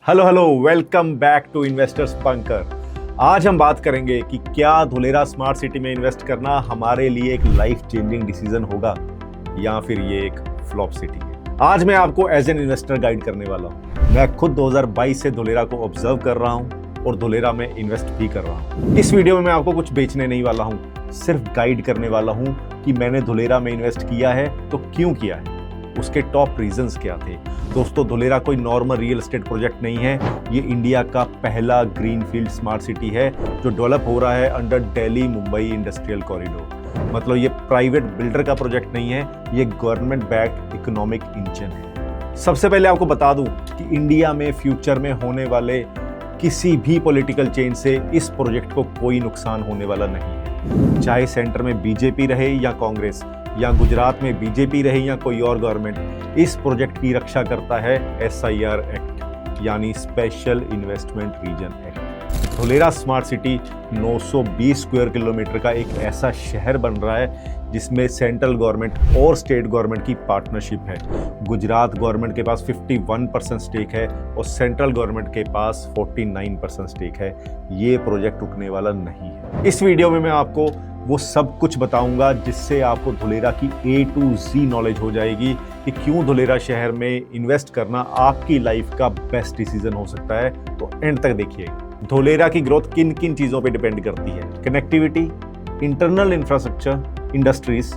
Hello hello, welcome back to investors bunker. आज हम बात करेंगे कि क्या धुलेरा स्मार्ट सिटी में इन्वेस्ट करना हमारे लिए एक लाइफ चेंजिंग डिसीजन होगा या फिर ये एक फ्लॉप सिटी है। आज मैं आपको एज एन इन्वेस्टर गाइड करने वाला हूँ। मैं खुद 2022 से धुलेरा को ऑब्जर्व कर रहा हूँ और धुलेरा में इन्वेस्ट भी कर रहा हूँ। इस वीडियो में मैं आपको कुछ बेचने नहीं वाला हूँ, सिर्फ गाइड करने वाला हूँ कि मैंने धुलेरा में इन्वेस्ट किया है तो क्यों किया है, उसके टॉप रीजंस क्या थे। दोस्तों, धुलेरा कोई नॉर्मल रियल एस्टेट प्रोजेक्ट नहीं है, ये इंडिया का पहला ग्रीनफील्ड स्मार्ट सिटी है जो डेवलप हो रहा है under Delhi Mumbai industrial corridor. मतलब ये प्राइवेट बिल्डर का प्रोजेक्ट नहीं है, ये गवर्नमेंट बैक्ड इकोनॉमिक इंजन है। सबसे पहले आपको बता दूं कि इंडिया में फ्यूचर में होने वाले किसी भी पॉलिटिकल चेंज से इस प्रोजेक्ट को कोई नुकसान होने वाला नहीं है। चाहे सेंटर में बीजेपी रहे या कांग्रेस, या गुजरात में बीजेपी रहे या कोई और गवर्नमेंट, इस प्रोजेक्ट की रक्षा करता है SIR एक्ट यानी special investment region act. Dholera smart city 920 square kilometre का एक ऐसा शहर बन रहा है जिसमें सेंट्रल गवर्नमेंट और स्टेट गवर्नमेंट की पार्टनरशिप है। गुजरात गवर्नमेंट के पास 51% स्टेक है और सेंट्रल गवर्नमेंट के पास 49% स्टेक है। ये प्रोजेक्ट रुकने वाला नहीं है। इस वीडियो में मैं आपको वो सब कुछ बताऊंगा जिससे आपको धुलेरा की A to Z नॉलेज हो जाएगी कि क्यों धुलेरा शहर में इन्वेस्ट करना आपकी लाइफ का बेस्ट डिसीजन हो सकता है। तो एंड तक देखिएगा। धुलेरा की ग्रोथ किन किन चीज़ों पे डिपेंड करती है? Connectivity, internal infrastructure, industries,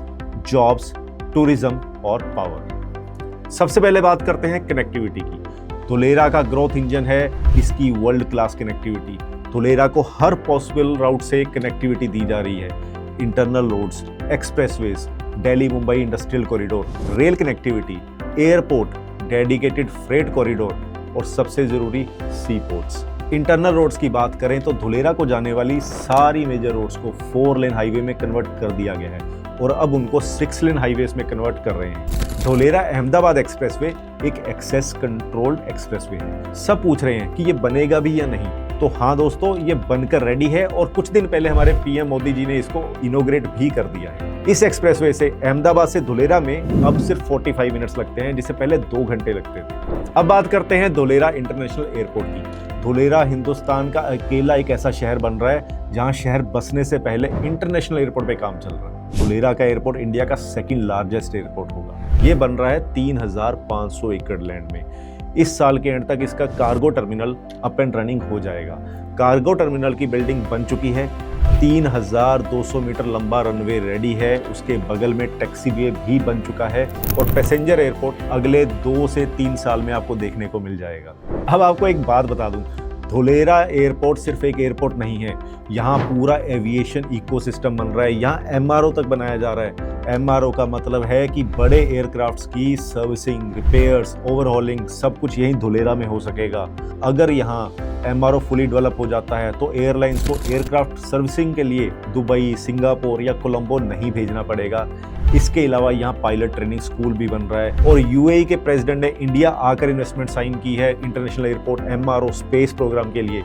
jobs, tourism और पावर। सबसे पहले बात करते हैं कनेक्टिविटी की। धुलेरा का ग्रोथ इंजन है इसकी वर्ल्ड क्लास कनेक्टिविटी। धुलेरा को हर पॉसिबल राउट से कनेक्टिविटी दी जा रही है। Internal roads, expressways, Delhi Mumbai industrial corridor, rail connectivity, airport, dedicated freight corridor और सबसे जरूरी सी पोर्ट्स। इंटरनल रोड्स की बात करें तो धुलेरा को जाने वाली सारी मेजर रोड्स को 4 लेन हाईवे में कन्वर्ट कर दिया गया है और अब उनको 6 लेन हाईवेज में कन्वर्ट कर रहे हैं। धुलेरा अहमदाबाद एक्सप्रेसवे एक एक्सेस कंट्रोल्ड एक्सप्रेसवे है। सब पूछ रहे हैं कि ये बनेगा भी या नहीं, तो हाँ दोस्तों, ये बनकर रेडी है और कुछ दिन पहले हमारे PM मोदी जी ने इसको इनोग्रेट भी कर दिया है। इस एक्सप्रेसवे से अहमदाबाद से धुलेरा में अब सिर्फ 45 मिनट्स लगते हैं, जिससे पहले 2 घंटे लगते थे। अब बात करते हैं धुलेरा इंटरनेशनल एयरपोर्ट की। धुलेरा हिंदुस्तान का अकेला एक ऐसा शहर बन रहा है जहां शहर बसने से पहले इंटरनेशनल एयरपोर्ट पे काम चल रहा है। धुलेरा का एयरपोर्ट इंडिया का 2nd लार्जेस्ट एयरपोर्ट होगा। ये बन रहा है 3500 एकड़ लैंड में। इस साल के एंड तक इसका cargo terminal up and running हो जाएगा। कार्गो टर्मिनल की बिल्डिंग बन चुकी है। 3200 मीटर लंबा रनवे रेडी है। उसके बगल में टैक्सीवे भी बन चुका है और पैसेंजर एयरपोर्ट अगले 2 से 3 साल में आपको देखने को मिल जाएगा। अब आपको एक बात बता दूं, धुलेरा एयरपोर्ट सिर्फ एक एयरपोर्ट नहीं है, यहाँ पूरा एविएशन इकोसिस्टम बन रहा है। यहाँ MRO तक बनाया जा रहा है। MRO का मतलब है कि बड़े एयरक्राफ्ट्स की सर्विसिंग, रिपेयर्स, ओवरहॉलिंग सब कुछ यहीं धुलेरा में हो सकेगा। अगर यहाँ MRO फुली डेवलप हो जाता है तो एयरलाइंस को एयरक्राफ्ट सर्विसिंग के लिए दुबई, सिंगापुर या कोलंबो नहीं भेजना पड़ेगा। इसके अलावा यहाँ पायलट ट्रेनिंग स्कूल भी बन रहा है और UAE के प्रेसिडेंट ने इंडिया आकर इन्वेस्टमेंट साइन की है international airport MRO space program के लिए।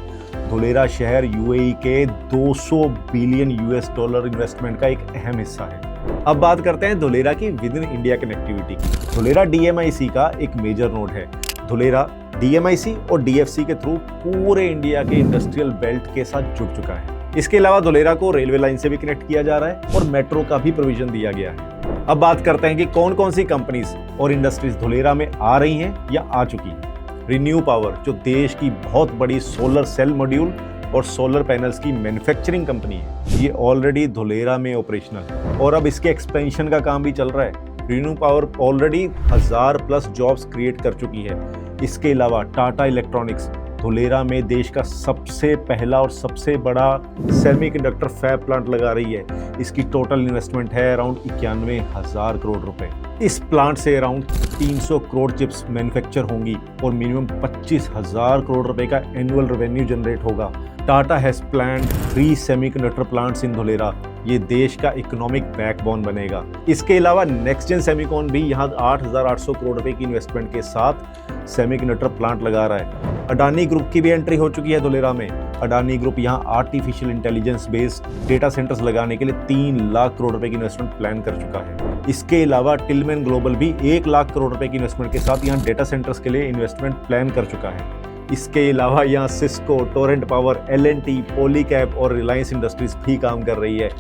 धुलेरा शहर UAE के $200 बिलियन इन्वेस्टमेंट का एक अहम हिस्सा है। अब बात करते हैं धुलेरा की विद इन इंडिया कनेक्टिविटी की। धुलेरा DMIC का एक मेजर नोड है। धुलेरा DMIC और DFC के थ्रू पूरे इंडिया के इंडस्ट्रियल बेल्ट के साथ जुड़ चुका है। इसके अलावा धुलेरा को रेलवे लाइन से भी कनेक्ट किया जा रहा है और मेट्रो का भी प्रोविजन दिया गया है। अब बात करते हैं कि कौन कौन सी कंपनीज और इंडस्ट्रीज धुलेरा में आ रही हैं या आ चुकी हैं। रिन्यू पावर, जो देश की बहुत बड़ी सोलर सेल मॉड्यूल और सोलर पैनल्स की मैन्युफैक्चरिंग कंपनी है, ये ऑलरेडी धुलेरा में ऑपरेशनल है और अब इसके एक्सपेंशन का काम भी चल रहा है। Renew power already 1000+ jobs create कर चुकी है। इसके अलावा टाटा इलेक्ट्रॉनिक्स धुलेरा में देश का सबसे पहला और सबसे बड़ा सेमीकंडक्टर फैब प्लांट लगा रही है। इसकी टोटल इन्वेस्टमेंट है अराउंड 91,000 करोड़ रुपए। इस प्लांट से अराउंड 300 करोड़ चिप्स मैन्युफैक्चर होंगी और मिनिमम 25,000 करोड़ रुपए का एनुअल रेवेन्यू जनरेट होगा। Tata has planned 3 semiconductor plants in Dholera. ये देश का इकोनॉमिक बैकबोन बनेगा। इसके अलावा नेक्स्ट जेन सेमीकॉन भी यहाँ 8,800 करोड़ रुपए की इन्वेस्टमेंट के साथ सेमीकंडक्टर प्लांट लगा रहा है। अडानी ग्रुप की भी एंट्री हो चुकी है धुलेरा में। अडानी ग्रुप यहाँ artificial intelligence based data centres लगाने के लिए 3 लाख करोड़ रुपए की इन्वेस्टमेंट प्लान कर चुका है। इसके अलावा टिलमैन ग्लोबल भी 1 लाख करोड़ रुपए की इन्वेस्टमेंट के साथ यहाँ डेटा सेंटर्स के लिए इन्वेस्टमेंट प्लान कर चुका है। इसके अलावा यहाँ Cisco, Torrent power, L&T, Polycab और रिलायंस इंडस्ट्रीज भी काम कर रही है।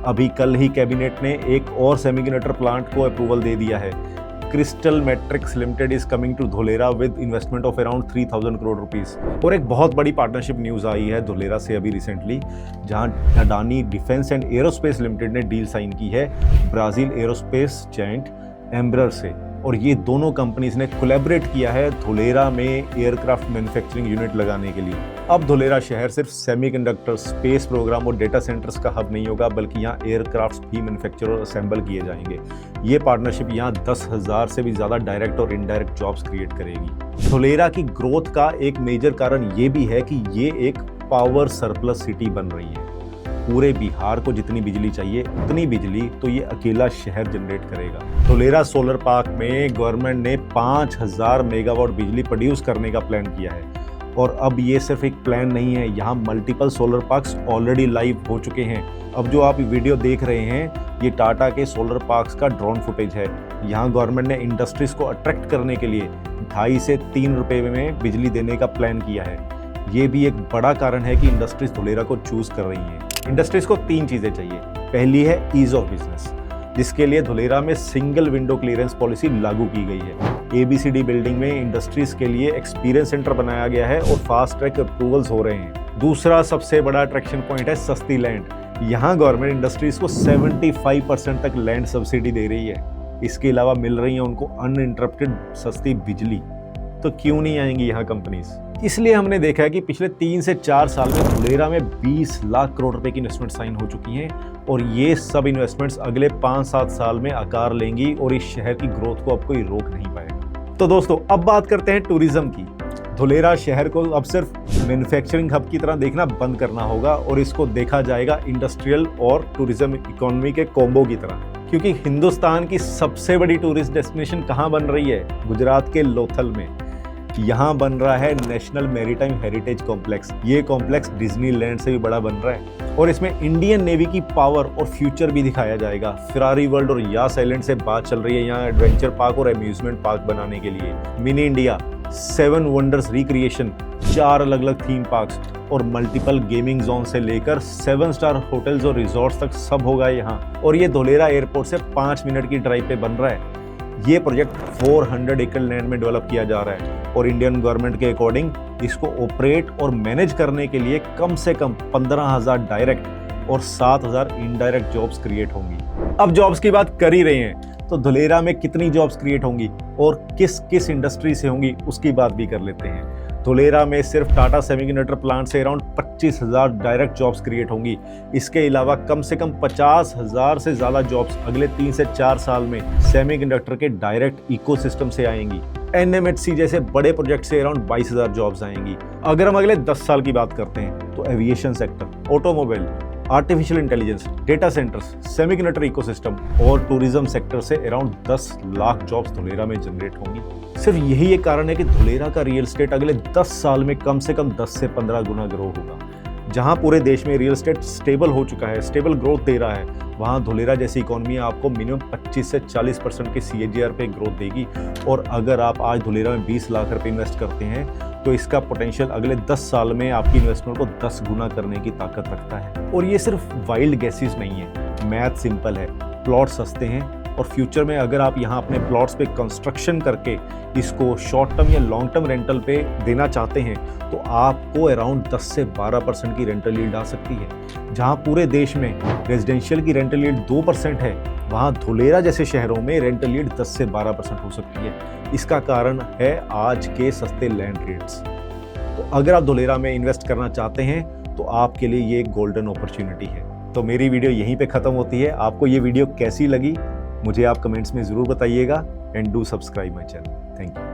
अभी कल ही कैबिनेट ने एक और सेमीकंडक्टर प्लांट को अप्रूवल दे दिया है। Crystal matrix limited is coming to Dholera with investment of around 3000 crore rupees. और एक बहुत बड़ी पार्टनरशिप न्यूज आई है धोलेरा से अभी रिसेंटली, जहां Adani defence and aerospace limited ने डील साइन की है ब्राजील एरोस्पेस जायंट एम्ब्रर से। और ये दोनों कंपनीज ने कोलैबोरेट किया है धोलेरा में एयरक्राफ्ट मैन्युफैक्चरिंग यूनिट लगाने के लिए। अब धोलेरा शहर सिर्फ सेमीकंडक्टर, स्पेस प्रोग्राम और डेटा सेंटर्स का हब नहीं होगा, बल्कि यहाँ एयरक्राफ्ट भी मैन्युफैक्चर और असेंबल किए जाएंगे। ये पार्टनरशिप यहाँ 10,000 से भी ज़्यादा डायरेक्ट और इनडायरेक्ट जॉब्स क्रिएट करेगी। धोलेरा की ग्रोथ का एक मेजर कारण ये भी है कि ये एक पावर सरप्लस सिटी बन रही है। पूरे बिहार को जितनी बिजली चाहिए उतनी बिजली तो ये अकेला शहर जनरेट करेगा। धोलेरा सोलर पार्क में गवर्नमेंट ने 5000 मेगावाट बिजली प्रोड्यूस करने का प्लान किया है। और अब ये सिर्फ एक प्लान नहीं है, यहाँ multiple solar parks already live हो चुके हैं। अब जो आप वीडियो देख रहे हैं ये टाटा के सोलर पार्क्स का ड्रोन फुटेज है। यहाँ गवर्नमेंट ने इंडस्ट्रीज को अट्रैक्ट करने के लिए 2.5 से 3 रुपए में बिजली देने का प्लान किया है। ये भी एक बड़ा कारण है कि इंडस्ट्रीज धोलेरा को चूज कर रही हैं। इंडस्ट्रीज को 3 चीजें चाहिए। पहली है ईज ऑफ बिजनेस, जिसके लिए धोलेरा में सिंगल विंडो क्लियरेंस पॉलिसी लागू की गई है। ABCD बिल्डिंग में इंडस्ट्रीज के लिए एक्सपीरियंस सेंटर बनाया गया है और फास्ट ट्रैक अप्रूवल्स हो रहे हैं। दूसरा सबसे बड़ा अट्रैक्शन पॉइंट है सस्ती लैंड। यहाँ गवर्नमेंट इंडस्ट्रीज को 75% तक लैंड सब्सिडी दे रही है। इसके अलावा मिल रही है उनको अनइंटरप्टेड सस्ती बिजली। तो क्यों नहीं आएंगी यहाँ कंपनीज? इसलिए हमने देखा है कि पिछले 3 से 4 साल में धोलेरा में 20 लाख करोड़ रुपए की इन्वेस्टमेंट साइन हो चुकी हैं और ये सब इन्वेस्टमेंट्स अगले 5-7 साल में आकार लेंगी और इस शहर की ग्रोथ को अब कोई रोक नहीं पाएगा। तो दोस्तों अब बात करते हैं टूरिज्म की। धोलेरा शहर को अब सिर्फ मैन्युफैक्चरिंग हब की तरह देखना बंद करना होगा और इसको देखा जाएगा इंडस्ट्रियल और टूरिज्म इकोनॉमी के कॉम्बो की तरह। क्योंकि हिंदुस्तान की सबसे बड़ी टूरिस्ट डेस्टिनेशन कहाँ बन रही है? गुजरात के लोथल में। यहाँ बन रहा है नेशनल मैरीटाइम हेरिटेज कॉम्प्लेक्स। ये कॉम्प्लेक्स डिज्नीलैंड से भी बड़ा बन रहा है और इसमें इंडियन नेवी की पावर और फ्यूचर भी दिखाया जाएगा। फेरारी वर्ल्ड और यास आइलैंड से बात चल रही है यहाँ एडवेंचर पार्क और अम्यूजमेंट पार्क बनाने के लिए। मिनी इंडिया, 7 वंडर्स रिक्रिएशन, 4 अलग अलग थीम पार्क्स और मल्टीपल गेमिंग जोन से लेकर 7 स्टार होटल्स और रिजॉर्ट्स तक सब होगा यहाँ। और ये धोलेरा एयरपोर्ट से 5 मिनट की ड्राइव पे बन रहा है। ये प्रोजेक्ट 400 एकड़ लैंड में डेवलप किया जा रहा है और इंडियन गवर्नमेंट के अकॉर्डिंग इसको ऑपरेट और मैनेज करने के लिए कम से कम 15,000 डायरेक्ट और 7,000 इनडायरेक्ट जॉब्स क्रिएट होंगी। अब जॉब्स की बात कर ही रहे हैं तो धोलेरा में कितनी जॉब्स क्रिएट होंगी और किस किस इंडस्ट्री से होंगी उसकी बात भी कर लेते हैं। धोलेरा में सिर्फ टाटा सेमीकंडक्टर प्लांट से अराउंड 25,000 डायरेक्ट जॉब्स क्रिएट होंगी। इसके अलावा कम से कम 50,000 से ज़्यादा जॉब्स अगले 3 से 4 साल में सेमीकंडक्टर के डायरेक्ट इकोसिस्टम से आएंगी। NMHC जैसे बड़े प्रोजेक्ट से अराउंड 22,000 जॉब्स आएंगी। अगर हम अगले 10 साल की बात करते हैं तो aviation sector, automobile, artificial intelligence, data centres, semiconductor ecosystem और टूरिज्म सेक्टर से अराउंड 10 लाख जॉब्स धोलेरा में जनरेट होंगी। सिर्फ यही एक कारण है कि धोलेरा का रियल एस्टेट अगले 10 साल में कम से कम 10 से 15 गुना ग्रो होगा। जहां पूरे देश में रियल एस्टेट स्टेबल हो चुका है, स्टेबल ग्रोथ दे रहा है, वहां धोलेरा जैसी इकोनॉमी आपको मिनिमम 25 से 40% के CAGR पे ग्रोथ देगी। और अगर आप आज धोलेरा में 20 लाख रुपए इन्वेस्ट करते हैं तो इसका पोटेंशियल अगले 10 साल में आपकी इन्वेस्टमेंट को 10 गुना करने की ताकत रखता है। और ये सिर्फ वाइल्ड गैसेस नहीं है, मैथ सिंपल है। प्लॉट सस्ते हैं और फ्यूचर में अगर आप यहाँ अपने प्लॉट्स पे कंस्ट्रक्शन करके इसको शॉर्ट टर्म या लॉन्ग टर्म रेंटल पे देना चाहते हैं तो आपको अराउंड 10 से 12% की रेंटल यील्ड आ सकती है। जहाँ पूरे देश में रेजिडेंशियल की रेंटल यील्ड 2% है, वहाँ धोलेरा जैसे शहरों में रेंटल यील्ड 10 से 12% हो सकती है। इसका कारण है आज के सस्ते लैंड रेट्स। तो अगर आप धोलेरा में इन्वेस्ट करना चाहते हैं तो आपके लिए ये एक गोल्डन अपॉर्चुनिटी है। तो मेरी वीडियो यहीं पे ख़त्म होती है। आपको ये वीडियो कैसी लगी मुझे आप कमेंट्स में ज़रूर बताइएगा and do subscribe my channel. Thank you.